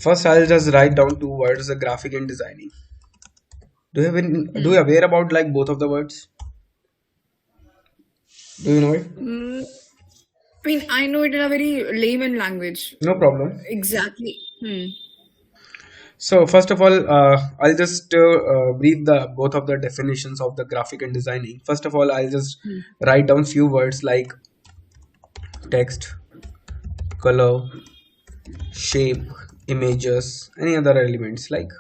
First, I'll just write down two words: the graphic and designing. Do you aware about like both of the words? Do you know it? Mm, I mean, I know it in a very layman language. No problem. Exactly. So first of all, I'll just brief the both of the definitions of the graphic and designing. First of all, I'll just write down few words like text, color, shape, images, any other elements. Like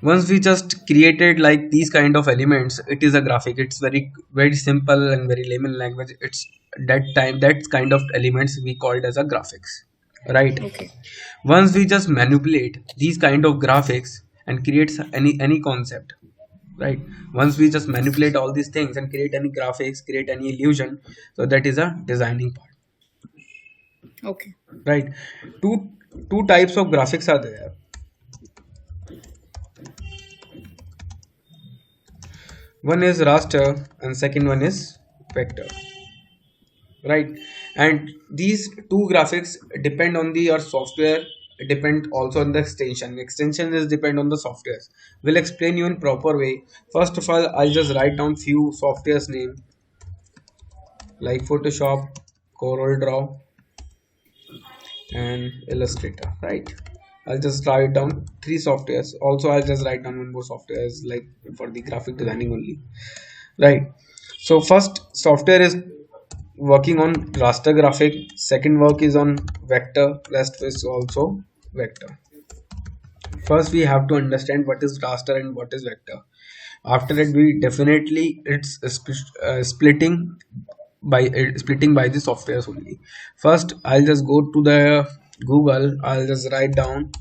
once we just created like these kind of elements, it is a graphic. It's very simple and very layman language. It's that kind of elements we called as a graphics, right? Okay. Once we just manipulate these kind of graphics and create any concept, right? Once we just manipulate all these things and create any graphics, create any illusion, so that is a designing part, Okay. right? Two types of graphics are there. One is raster and second one is vector, right? And these two graphics depend on the your software, depend also on the extension is depend on the softwares. We'll explain you in proper way. First of all, I'll just write down few softwares name like Photoshop, CorelDRAW and Illustrator, right? I'll just write down three softwares. Also, I'll just write down one more softwares like for the graphic designing only, right? So first software is working on raster graphic, second work is on vector, rest is also vector. First we have to understand what is raster and what is vector. After that we definitely it's splitting by the softwares only. First I'll just go to the Google, I'll just write down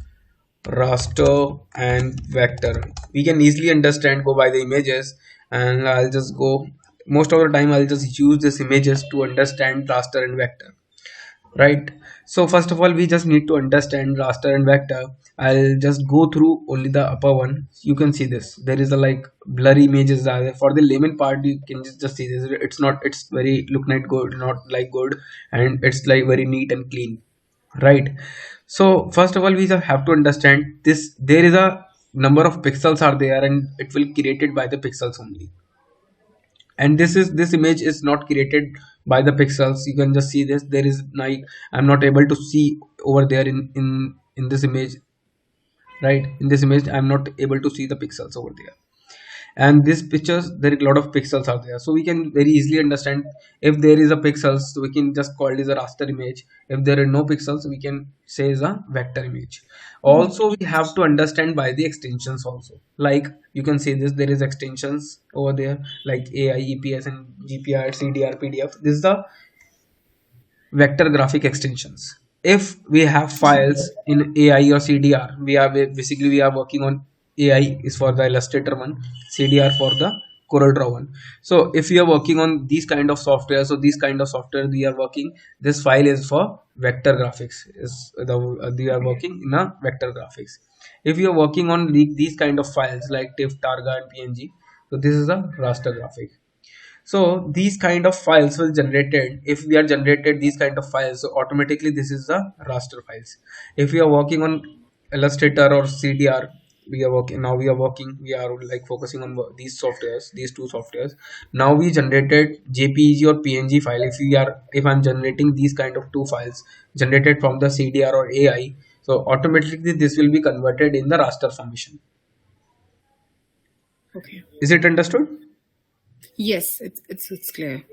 raster and vector. We can easily understand go by the images, and I'll just go, most of the time I'll just use these images to understand raster and vector, right? So first of all we just need to understand raster and vector. I'll just go through only the upper one. You can see this, there is a like blurry images are there. For the layman part you can just see this, it's not, it's very look not good, not like good, and it's like very neat and clean, right? So first of all we just have to understand this, there is a number of pixels are there and it will created by the pixels only. And this image is not created by the pixels. You can just see this, there is like I'm not able to see over there in this image, right? In this image I'm not able to see the pixels over there. And these pictures there are a lot of pixels out there, so we can very easily understand if there is a pixels, so we can just call it as a raster image. If there are no pixels we can say is a vector image. Also we have to understand by the extensions also, like you can see this, there is extensions over there like AI, EPS and GPR, CDR, PDF. This is the vector graphic extensions. If we have files in AI or CDR, we are working on AI is for the Illustrator one, CDR for the CorelDRAW one. So if you are working on these kind of software, so these kind of software we are working, this file is for vector graphics. Is the we are working in a vector graphics. If you are working on these kind of files like TIFF, Targa, and PNG, so this is a raster graphic. So these kind of files will generated, if we are generated these kind of files, so automatically this is the raster files. If we are working on Illustrator or CDR, we are like focusing on these softwares, these two softwares. Now we generated JPEG or PNG file. If I'm generating these kind of two files generated from the CDR or AI, so automatically this will be converted in the raster formation. Okay. Is it understood? Yes, it's clear.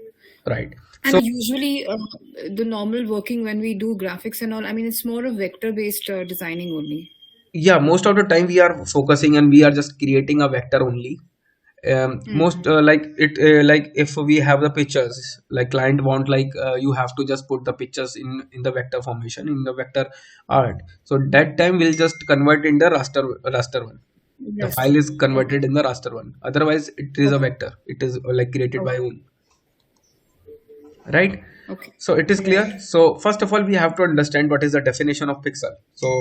Right. And So usually, the normal working when we do graphics and all, I mean, it's more of vector-based designing only. yeah, most of the time we are focusing and we are just creating a vector only. Most like it like if we have the pictures, like client want like you have to just put the pictures in the vector formation, in the vector art. So that time we'll just convert in the raster one. The Yes. file is Okay. converted in the raster one. Otherwise it is a Okay. vector, it is like created by Okay. own, right? Okay. So it is clear. Right. So first of all we have to understand what is the definition of pixel. So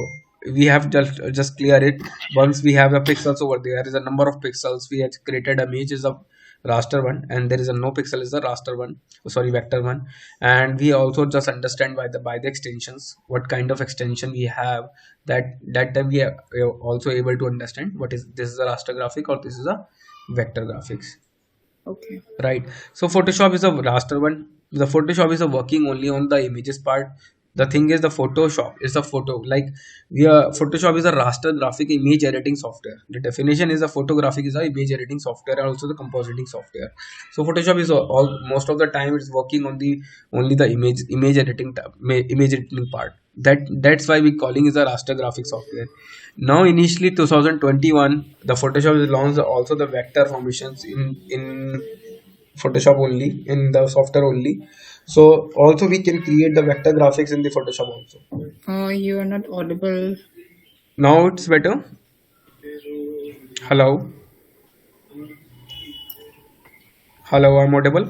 we have just clear it. Once we have the pixels over there is a number of pixels, we have created images of raster one, and there is a no pixel is the raster one, sorry, vector one. And we also just understand by the extensions what kind of extension we have. That time we are also able to understand what is this is a raster graphic or this is a vector graphics. Okay. Right. So Photoshop is a raster one. The Photoshop is a working only on the images part. The thing is the Photoshop is a photo like we are Photoshop is a raster graphic image editing software. The definition is a photographic is a image editing software and also the compositing software. So Photoshop is all most of the time it's working on the only the image editing image editing part. That's why we calling is a raster graphic software. Now initially 2021 the Photoshop is launched also the vector formations in Photoshop only in the software only. So also we can create the vector graphics in the Photoshop also. You are not audible. Now it's better. Hello, hello, I'm audible.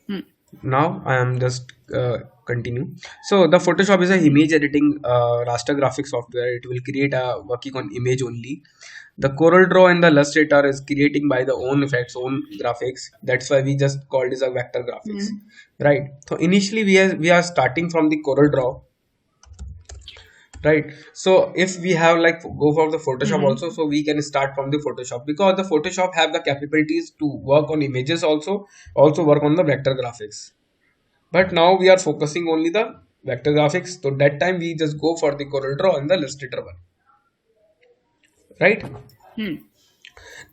Hmm. Now I am just continue. So the Photoshop is a image editing raster graphic software. It will create a working on image only. The CorelDRAW and the Illustrator is creating by the own effects, own graphics. That's why we just called it a vector graphics, right? So initially we are starting from the CorelDRAW, right? So if we have like go for the Photoshop also, so we can start from the Photoshop because the Photoshop have the capabilities to work on images also work on the vector graphics. But now we are focusing only the vector graphics. So that time we just go for the CorelDRAW and the Illustrator one, right? Hmm.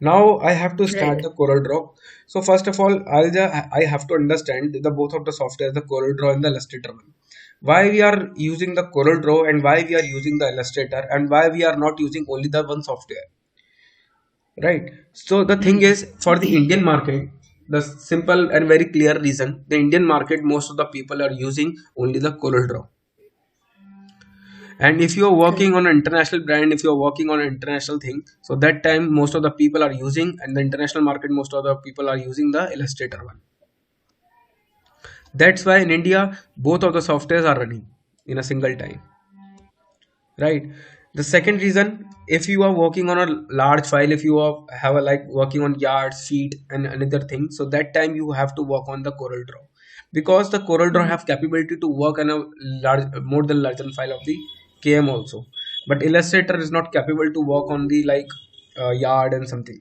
Now I have to start Right. the CorelDRAW. So first of all, I have to understand the both of the software, the CorelDRAW and the Illustrator one. Why we are using the CorelDRAW and why we are using the Illustrator and why we are not using only the one software, right? So the thing is for the Indian market, the simple and very clear reason, the Indian market most of the people are using only the CorelDRAW. And if you are working Correct. on an international brand, if you are working on an international thing, so that time most of the people are using, and the international market most of the people are using the Illustrator one. That's why in India both of the softwares are running in a single time, right? The second reason, if you are working on a large file, if you are have a like working on yards, feet and another thing, so that time you have to work on the CorelDRAW because the CorelDRAW have capability to work on a large more than larger file of the KM also, but Illustrator is not capable to work on the like yard and something,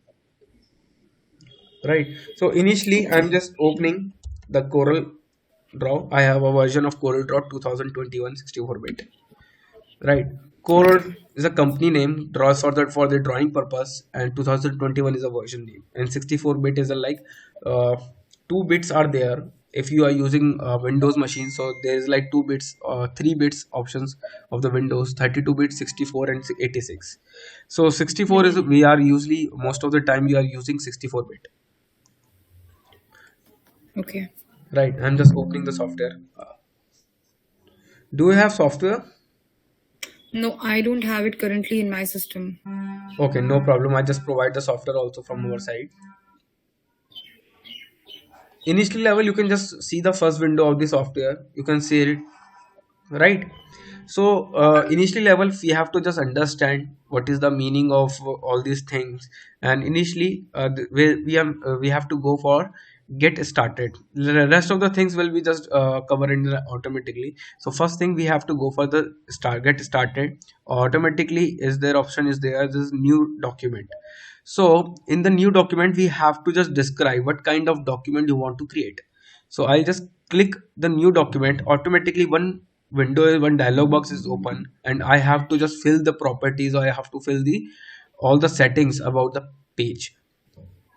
right? So initially I'm Okay. just opening the CorelDRAW. I have a version of CorelDRAW 2021 64-bit. Right. Core Okay. is a company name, draws for the drawing purpose, and 2021 is a version name. And 64-bit is a like uh, 2 bits are there. If you are using Windows machine, so there is like 2 bits, 3 bits options of the Windows, 32 bit, 64, and 86. So 64 is we are usually most of the time we are using 64-bit. Okay. Right. I'm just opening the software. Do you have software? No, I don't have it currently in my system. Okay, no problem. I just provide the software also from our side. Initially level you can just see the first window of the software, you can see it, right? So initially level we have to just understand what is the meaning of all these things. And initially we have to go for get started. The rest of the things will be just covered automatically. So first thing we have to go for the start get started. Automatically is there option is there this new document. So in the new document we have to just describe what kind of document you want to create. So I'll just click the new document. Automatically one dialog box is open, and I have to just fill the properties, or I have to fill the all the settings about the page,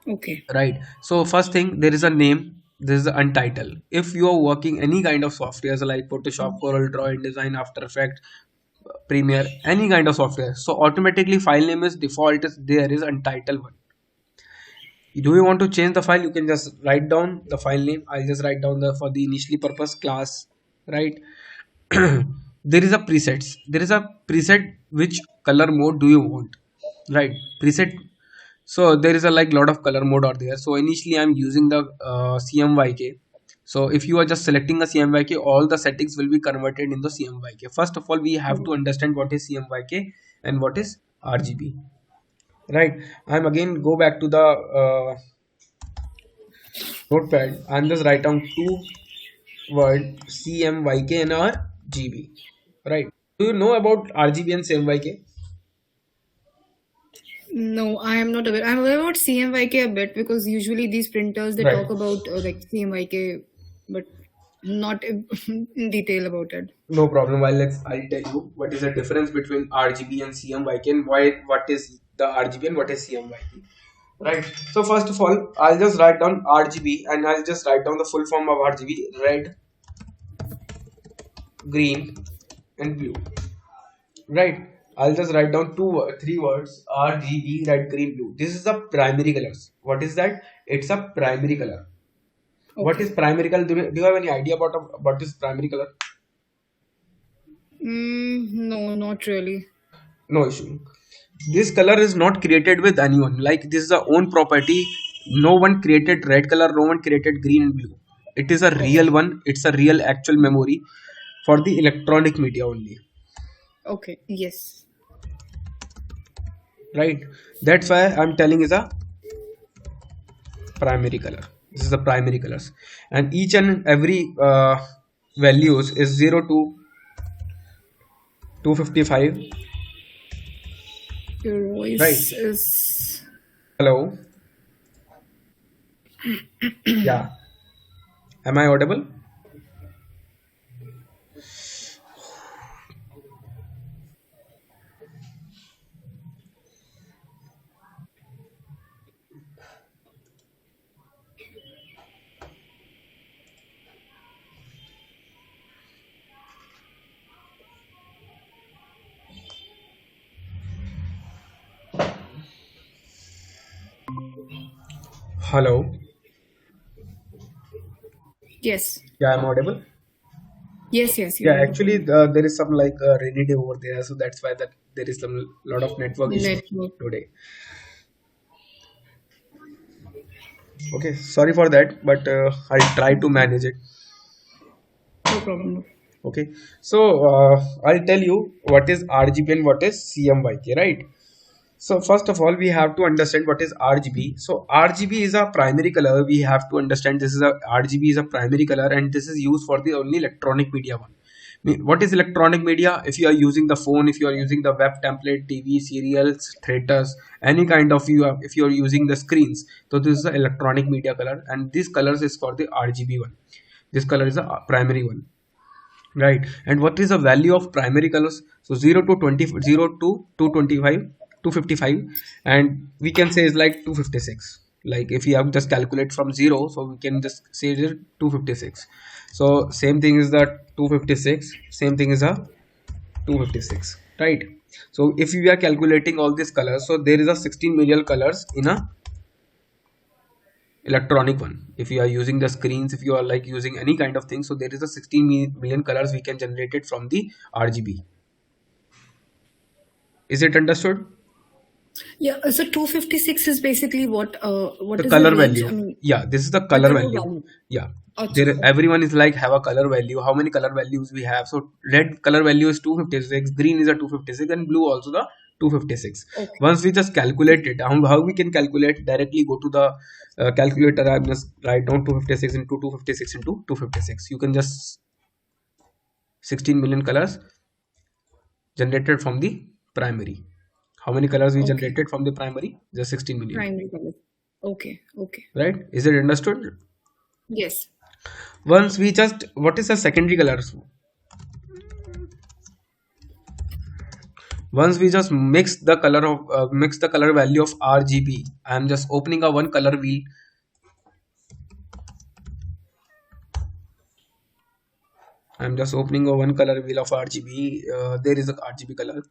Okay. right? So first thing, there is a name, there is the untitled. If you are working any kind of software like Photoshop, Corel Draw, InDesign, After Effects, Premiere, any kind of software, so automatically file name is default is there is untitled one. Do you want to change the file, you can just write down the file name. I'll just write down the for the initially purpose class, right? There is a presets, there is a preset which color mode do you want, right? Preset. So there is a like lot of color mode are there. So initially I'm using the CMYK. So if you are just selecting a CMYK, all the settings will be converted in the CMYK. First of all, we have to understand what is CMYK and what is RGB. Right. I'm again go back to the notepad. I'm just write down two word CMYK and RGB. Right. Do you know about RGB and CMYK? No, I am not aware. I'm aware about CMYK a bit because usually these printers they Right. talk about like CMYK, but not in detail about it. No problem. I'll tell you what is the difference between RGB and CMYK and why what is the RGB and what is CMYK. Right. So first of all, I'll just write down RGB and I'll just write down the full form of RGB: red, green, and blue. Right. I'll just write down three words: RGB, red, green, blue. This is the primary colors. What is that? It's a primary color. What is Okay. primary color? Do you have any idea about this primary color? No, not really. No issue. This color is not created with anyone. Like this is a own property. No one created red color. No one created green and blue. It is a real Okay. one. It's a real actual memory for the electronic media only. Okay. Yes. Right. That's why I'm telling is a primary color. This is the primary colors, and each and every values is 0 to 255. Your Right. voice is. Hello. Yeah. Am I audible? Hello. Yes. Yeah, I'm audible. Yes. Yes. You're Yeah, audible. actually, there is some like rainy day over there, so that's why that there is some lot of network issues Network. today. Okay, sorry for that, but I'll try to manage it. No problem. Okay, so I'll tell you what is RGB and what is CMYK, right? So first of all, we have to understand what is RGB. So RGB is a primary color. We have to understand this is a RGB is a primary color, and this is used for the only electronic media one. What is electronic media? If you are using the phone, if you are using the web template, TV, serials, theaters, any kind of if you are using the screens, so this is the electronic media color, and this colors is for the RGB one. This color is a primary one. Right. And what is the value of primary colors? So 0 to 20, 0 to 225, 255, and we can say is like 256. Like if you have just calculate from 0, so we can just say it is 256. So same thing is the 256, same thing is a 256, right? So if we are calculating all these colors, so there is a 16 million colors in a electronic one. If you are using the screens, if you are like using any kind of thing, so there is a 16 million colors we can generate it from the RGB. Is it understood? Yeah. So 256 is basically what? The What is the color range? value. I mean, Yeah, this is the the color color value. value. Yeah, Acha, there okay. everyone is like have a color value. How many color values we have? So red color value is 256, green is a 256, and blue also the 256. Okay. Once we just calculate it, how we can calculate directly? Go to the calculator. I just write down 256 into 256 into 256. You can just 16 million colors generated from the primary. How many colors we Okay. generated from the primary? Just 16 million. Primary color. Okay. Okay. Right? Is it understood? Yes. Once we just, what is the secondary colors? Once we just mix the color value of RGB. I am just opening a one color wheel. I'm just opening a one color wheel of RGB. There is a RGB color.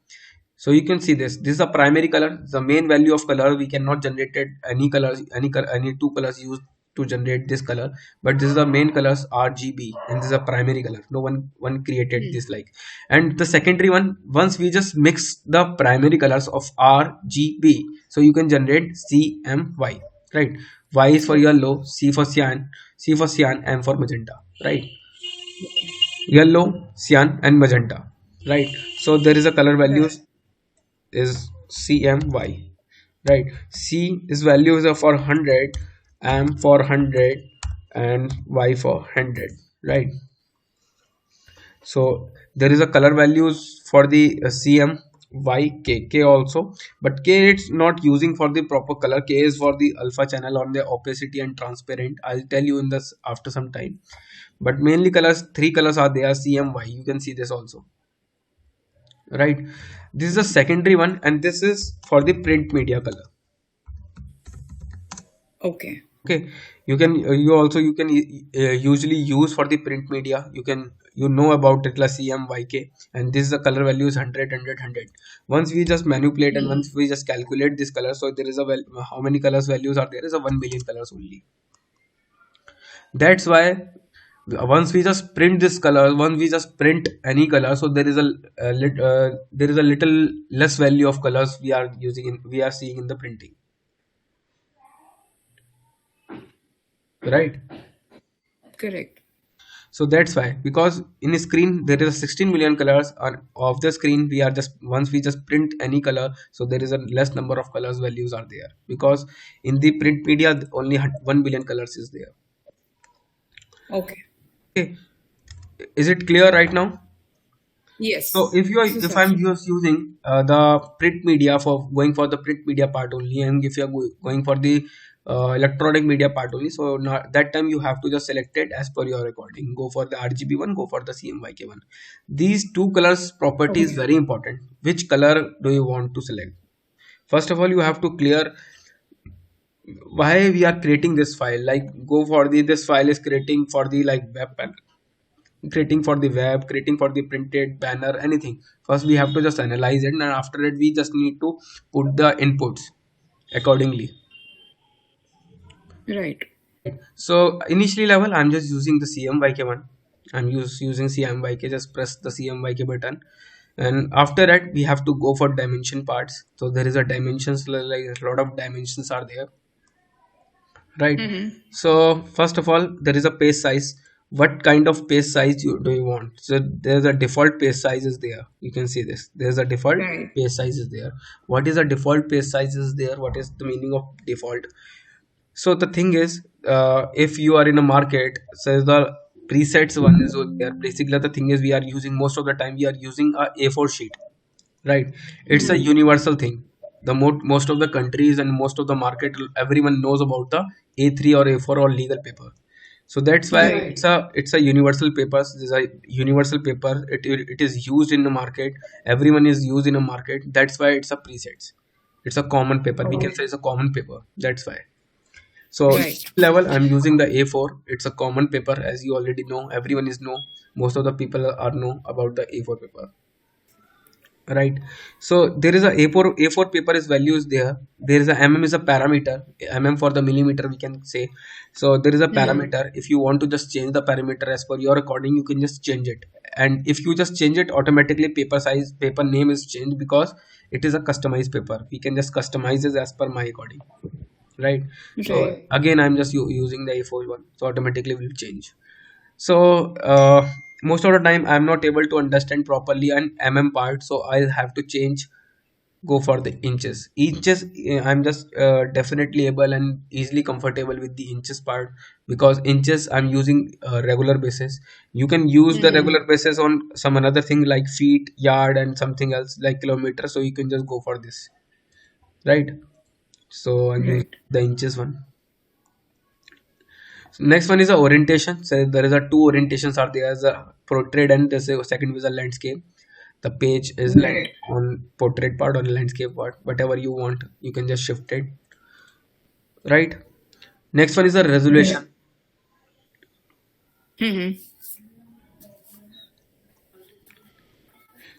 So you can see this. This is a primary color. The main value of color we cannot generate it any colors, any two colors used to generate this color. But this is the main colors RGB, and this is a primary color. No one created Hmm. this like. And the secondary one, once we just mix the primary colors of RGB, so you can generate CMY. Right. Y is for yellow, C for cyan, M for magenta, right? Yellow, cyan, and magenta, right? So there is a color Right. values is CMY, right? C is values are for 100, M for 100, and Y for 100, right? So there is a color values for the CM Y K also, but K it's not using for the proper color. K is for the alpha channel on the opacity and transparent. I'll tell you in this after some time. But mainly colors, three colors are there, CMY. You can see this also, right? This is a secondary one, and this is for the print media color. Okay. Okay, you can you can usually use for the print media. You know about it like CMYK, and this is the color value is 100. Once we just manipulate and once we just calculate this color, so there is a how many colors values are there is a 1 million colors only. That's why once we just print this color, once we just print any color, so there is there is a little less value of colors we are using in we are seeing in the printing, right? Correct. So that's why, because in a screen there is 16 million colors on of the screen. We are just once we just print any color, so there is a less number of colors values are there, because in the print media only 1 billion colors is there. Okay. Okay, is it clear right now? So Yes. if you are This is if I'm sufficient. just using the print media for going for the print media part only, and if you are going for the electronic media part only, so not, that time you have to just select it as per your recording. Go for the RGB one, go for the CMYK one. These two colors property is Okay. very important. Which color do you want to select? First of all, you have to clear why we are creating this file. Like go for the this file is creating for the like web panel, creating for the web, creating for the printed banner, anything. First we have to just analyze it, and after that we just need to put the inputs accordingly. Right. So initially level I'm just using the CMYK one. I'm using CMYK. Just press the CMYK button, and after that we have to go for dimension parts. So there is a dimensions, like a lot of dimensions are there, right? Mm-hmm. So first of all there is a page size. What kind of page size do you want? So there's a default page size is there. You can see this, there's a default Right. page size is there. What is a default page size is there? What is the meaning of default? So the thing is, if you are in a market, so the presets one is there. Basically the thing is, we are using most of the time we are using a A4 sheet, right? It's a universal thing. The most of the countries and most of the market, everyone knows about the A3 or A4 or legal paper. So that's why Right. it's a universal paper. This is a universal paper. It is used in the market. Everyone is used in a market. That's why it's a presets. It's a common paper. We can Okay. say it's a common paper. That's why. So Right. level I'm using the A4. It's a common paper, as you already know. Everyone is know. Most of the people are know about the A4 paper, right? So there is a A4 paper is values there. There is a mm is a parameter, mm for the millimeter we can say. So there is a parameter. If you want to just change the parameter as per your recording, you can just change it, and if you just change it, automatically paper size, paper name is changed, because it is a customized paper. We can just customize it as per my recording, right? So Right. again I'm just using the A4 one, so automatically will change. So most of the time I'm not able to understand properly an part, so I'll have to change, go for the inches. I'm just definitely able and easily comfortable with the inches part, because inches I'm using regular basis. You can use the Mm-hmm. regular basis on some another thing like feet, yard, and something else like kilometer, so you can just go for this, right? So I'm using Right. the inches one. Next one is a orientation. So there is a two orientations are there, as a portrait and there's a second is a landscape. The page is like Right. on portrait part or landscape part, whatever you want, you can just shift it, right? Next one is a Right. resolution. Mm-hmm.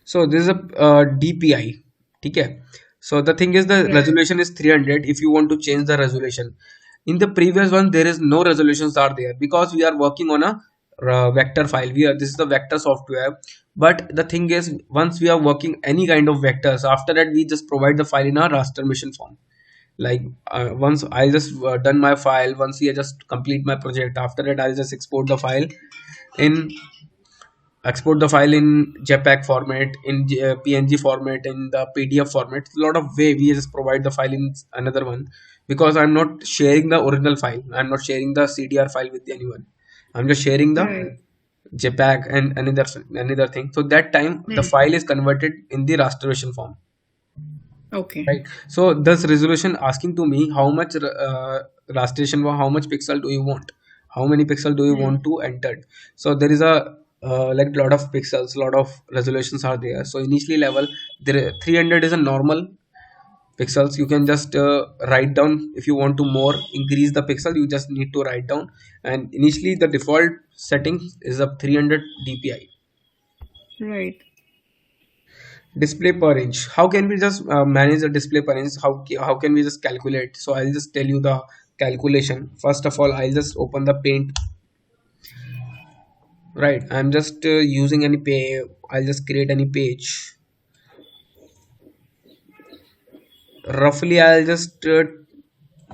So this is a DPI. Okay. So the thing is the Right. resolution is 300. If you want to change the resolution, in the previous one there is no resolutions are there, because we are working on a vector file. This is the vector software. But the thing is, once we are working any kind of vectors, after that we just provide the file in a raster mission form. Like once I just done my file, once I just complete my project, after that I'll just in export the file in JPEG format, in PNG format, in the PDF format. A lot of way we just provide the file in another one, because I'm not sharing the original file. I'm not sharing the CDR file with anyone. I'm just sharing the Right. JPEG and another thing. So that time the Hmm. file is converted in the rasterization form. Okay. Right. So this resolution asking to me how much rasterization, how much pixel do you want? How many pixel do you Hmm. want to enter? So there is a like lot of pixels, lot of resolutions are there. So initially level there 300 is a normal pixels. You can just write down if you want to more increase the pixel. You just need to write down. And initially the default setting is a 300 DPI. Right. Display per inch, how can we just manage the display per inch? How can we just calculate? So I'll just tell you the calculation. First of all, I'll just open the paint. Right, I'm just using any page. I'll just create any page. Roughly I'll just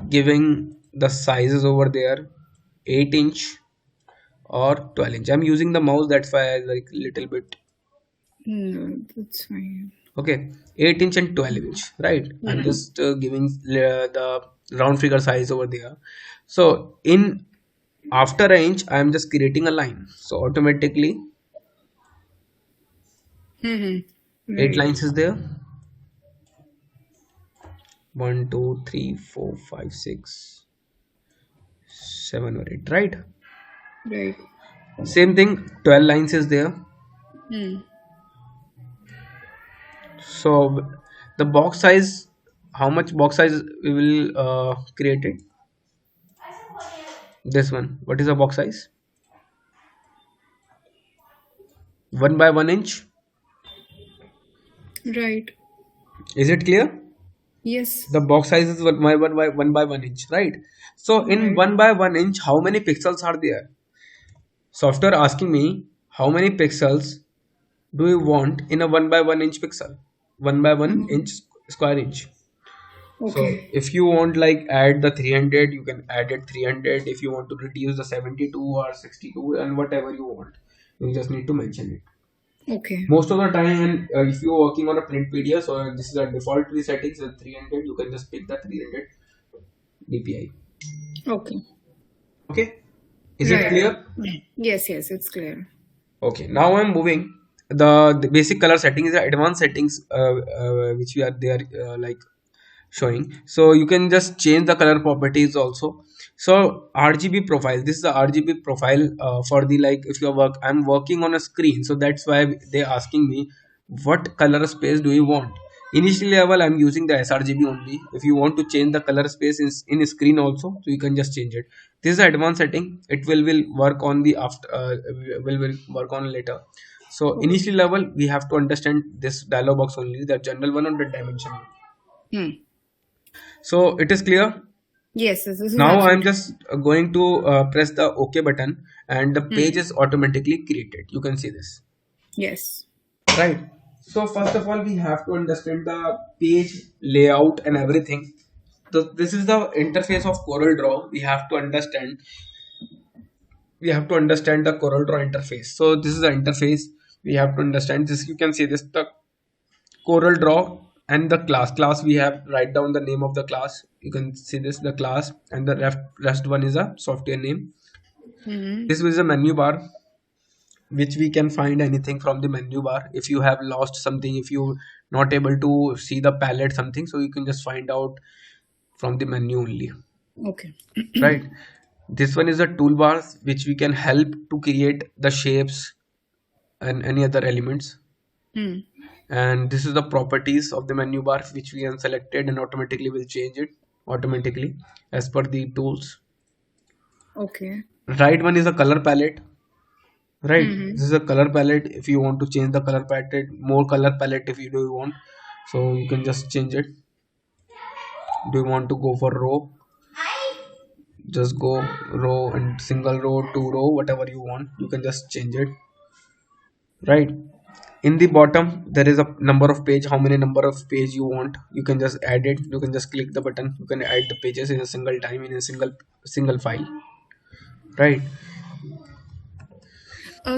giving the sizes over there, 8 inch or 12 inch. I'm using the mouse, that's why I like little bit. No, that's fine. Okay, 8 inch and 12 inch, right? I'm Hmm. just giving the round figure size over there. So in after a inch I'm just creating a line, so automatically Hmm. 8 Right. lines is there. 1 2 3 4 5 6 7 or 8, right? Right. Same thing, 12 lines is there. Hmm. So the box size, how much box size we will create it? This one, what is the box size? 1 by 1 inch. Right. Is it clear? Yes. The box size is 1 by 1 inch, right? So in Right. 1 by 1 inch, how many pixels are there? Software asking me how many pixels do you want in a 1 by 1 inch pixel, 1 by 1 inch Hmm. square inch. So Okay. if you want like add the 300, you can add it 300. If you want to reduce the 72 or 62 and whatever you want, you just need to mention it. Okay. Most of the time, and if you're working on a print media, so this is a default settings and 300, you can just pick the 300 DPI. Okay. Okay, is it Right. clear? Yes. Yes. It's clear. Okay, now I'm moving. The basic color setting is the advanced settings, which we are there like showing. So you can just change the color properties also. So RGB profile, this is the RGB profile for the, like if you're I'm working on a screen, so that's why they're asking me what color space do you want. Initially level I'm using the sRGB only. If you want to change the color space in screen also, so you can just change it. This is the advanced setting. It will work on the after will work on later. So Okay. initially level we have to understand this dialog box only, the general one or the dimension one. Hmm. So it is clear. Yes. This is Now I'm absolutely. just going to press the OK button and the page Hmm. is automatically created. You can see this, Yes. right? So first of all, we have to understand the page layout and everything. So this is the interface of CorelDRAW. We have to understand the CorelDRAW interface. So this is the interface. We have to understand this. You can see this, the CorelDRAW and the class. We have write down the name of the class. You can see this, the class, and the rest one is a software name. Hmm. This is a menu bar, which we can find anything from the menu bar. If you have lost something, if you not able to see the palette something, so you can just find out from the menu only, Okay. right? This one is a toolbar, which we can help to create the shapes and any other elements. Hmm. And this is the properties of the menu bar, which we can selected and automatically will change it automatically as per the tools. Okay. Right one is a color palette. Right, Hmm. this is a color palette. If you want to change the color palette, more color palette if you do want, so you can just change it. Do you want to go for row, just go row and single row, two row, whatever you want, you can just change it, right? In the bottom there is a number of page, how many number of page you want, you can just add it, you can just click the button, you can add the pages in a single time in a single file, right?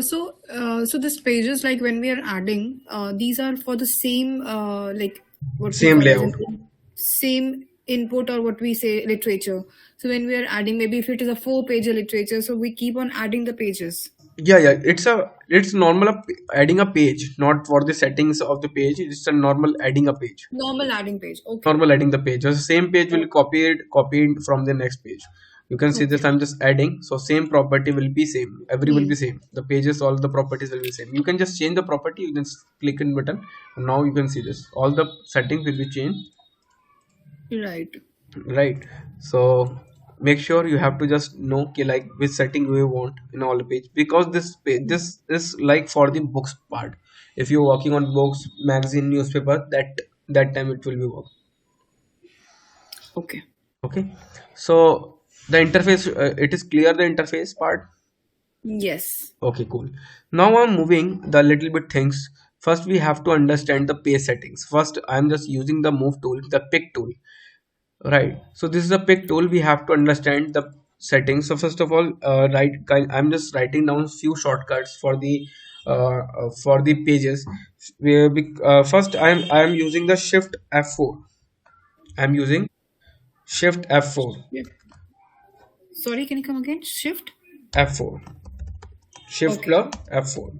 So these pages, like when we are adding, these are for the same, like what we Same call as layout. an same input, or what we say literature. So when we are adding, maybe if it is a 4-page literature, so we keep on adding the pages. Yeah, it's normal adding a page, not for the settings of the page, it's a normal adding a page. Normal adding page. Okay. Normal adding the page, the same page will Okay. copied from the next page. You can see this, Okay. I'm just adding, so same property will be same, every will be Hmm. same, the pages, all the properties will be same. You can just change the property, you can click in button, and now you can see this, all the settings will be changed, Right. right? So make sure you have to just know कि like which setting you want in all the page, because this page, this is like for the books part. If you're working on books, magazine, newspaper, that time it will be work. Okay. Okay, so the interface, it is clear, the interface part. Yes. Okay, cool. Now I'm moving the little bit things. First we have to understand the page settings. First I'm just using the move tool, the pick tool, right? So this is a pick tool, we have to understand the settings. So first of all, I'm just writing down few shortcuts for the pages. First I'm using the shift F4. I'm using shift F4. Yeah. Sorry, can you come again? Shift. F4, shift Okay. plus F4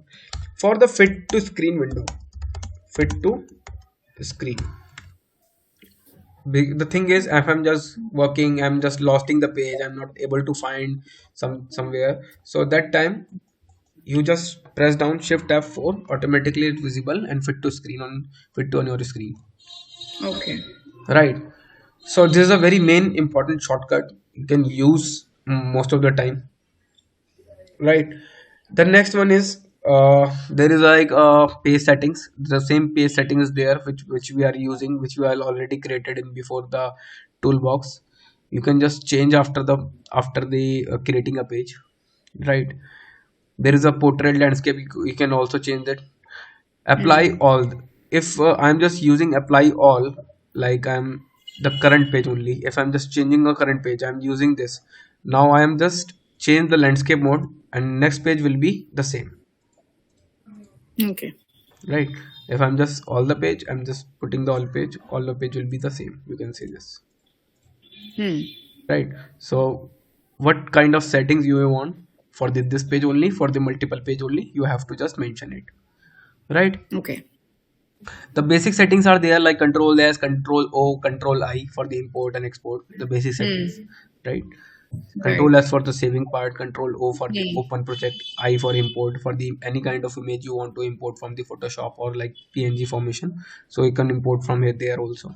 for the fit to screen window. Fit to screen. The thing is, if I'm just working, I'm just losting the page, I'm not able to find somewhere, so that time you just press down shift F4, automatically it's visible and fit to on your screen, Okay. right? So this is a very main important shortcut you can use most of the time, right? The next one is, there is like page settings, the same page settings there which we are using, which we are already created in before the toolbox. You can just change after the creating a page, right? There is a portrait landscape, you can also change that. Apply Hmm. all, if I'm just using apply all, like I'm the current page only, if I'm just changing a current page, I'm using this. Now I am just change the landscape mode, and next page will be the same, Okay. right? If I'm just all the page, I'm just putting the all the page will be the same, you can see this, Hmm. right? So what kind of settings you want for this page only, for the multiple page only, you have to just mention it, right? Okay. The basic settings are there, like control S, control O, control I for the import and export, the basic settings, Hmm. right? Right. Control S for the saving part, control O for the Hmm. open project, I for import for the any kind of image you want to import from the Photoshop or like PNG formation. So you can import from here there also,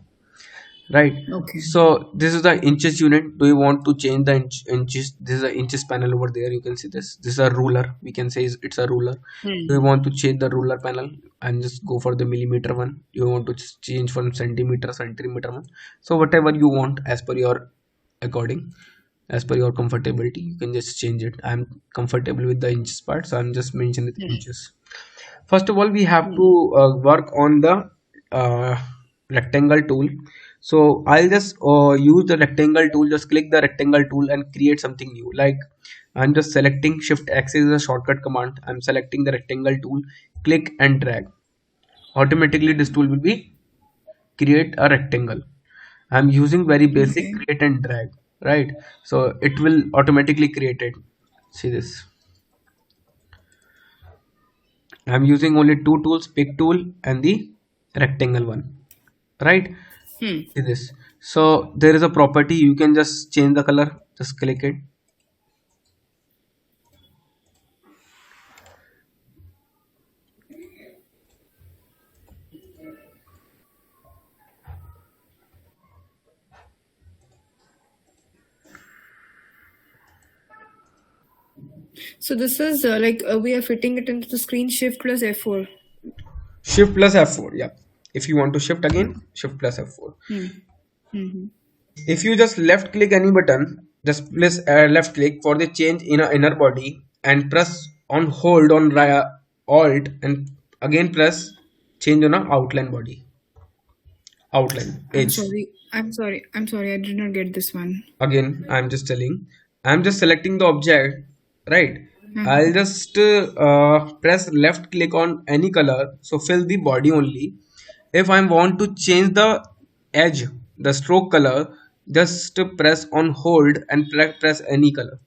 right? Okay. So this is the inches unit. Do you want to change the inches? This is the inches panel over there, you can see this is a ruler, we can say it's a ruler. Do you Hmm. want to change the ruler panel and just go for the millimeter one? You want to change from centimeter one? So whatever you want, as per your according, as per your comfortability, you can just change it. I'm comfortable with the inches part, so I'm just mentioning the Hmm. inches. First of all, we have to Hmm. work on the uh, rectangle tool. So I'll just use the rectangle tool, just click the rectangle tool and create something new. Like I'm just selecting shift X is a shortcut command, I'm selecting the rectangle tool, click and drag. Automatically this tool will be create a rectangle. I'm using very basic Okay. create and drag, right? So it will automatically create it. See this, I'm using only two tools, pick tool and the rectangle one, right? Hmm. See this, so there is a property, you can just change the color, just click it. So this is like we are fitting it into the screen, shift plus F4. Shift plus F4, yeah. If you want to shift again, shift plus F4. Hmm. Hmm. If you just left click any button, just press left click for the change in a inner body, and press on hold on alt and Again press change on a outline body, outline I'm edge. sorry. I'm sorry. I'm sorry. I did not get this one. Again I'm just telling, I'm just selecting the object, right? I'll Mhm. just press left click on any color, so fill the body only. If I want to change the edge, the stroke color, just press on hold and press any color.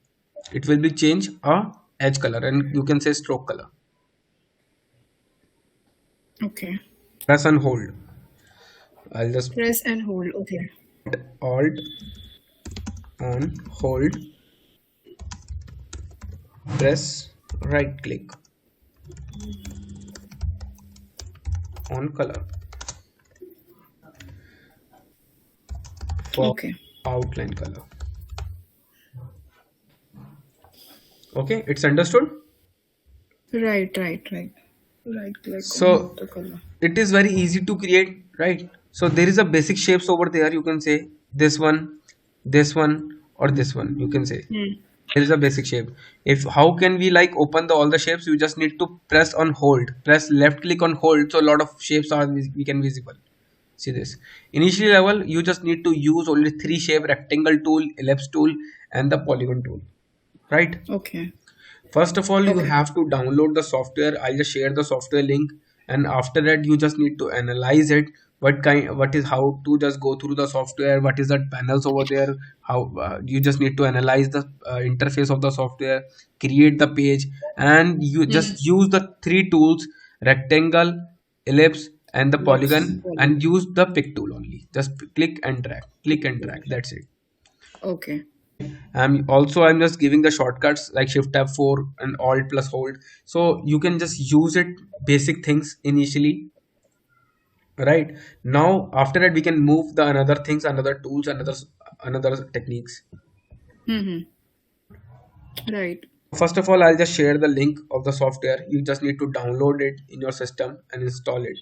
It will be change a edge color, and you can say stroke color. Okay. Press and hold. I'll just Press and hold. Okay. alt on hold, press right click on color for Okay. outline color. Okay, it's understood. Right. Right. Right. Right click on So the color. it is very easy to create, right? So there is a basic shapes over there. You can say this one, this one, or this one. You can say Hmm. there is a basic shape. If how can we like open the all the shapes? You just need to press on hold, press left click on hold. So a lot of shapes are we can visible. See this. Initially level, you just need to use only three shape: rectangle tool, ellipse tool, and the polygon tool. Right? Okay. First of all, you Okay. have to download the software. I'll just share the software link, and after that, you just need to analyze it. What is how to just go through the software. What is that panels over there? How you just need to analyze the interface of the software, create the page, and you Hmm. just use the three tools: rectangle, ellipse, and the Lips polygon, and and polygon. use the pick tool only. Just click and drag, click and drag. That's it. Okay. I'm just giving the shortcuts like shift tab 4 and alt plus hold, so you can just use it basic things initially, right? Now after that we can move the another things, another tools, another techniques. Hmm. Right. First of all, I'll just share the link of the software. You just need to download it in your system and install it.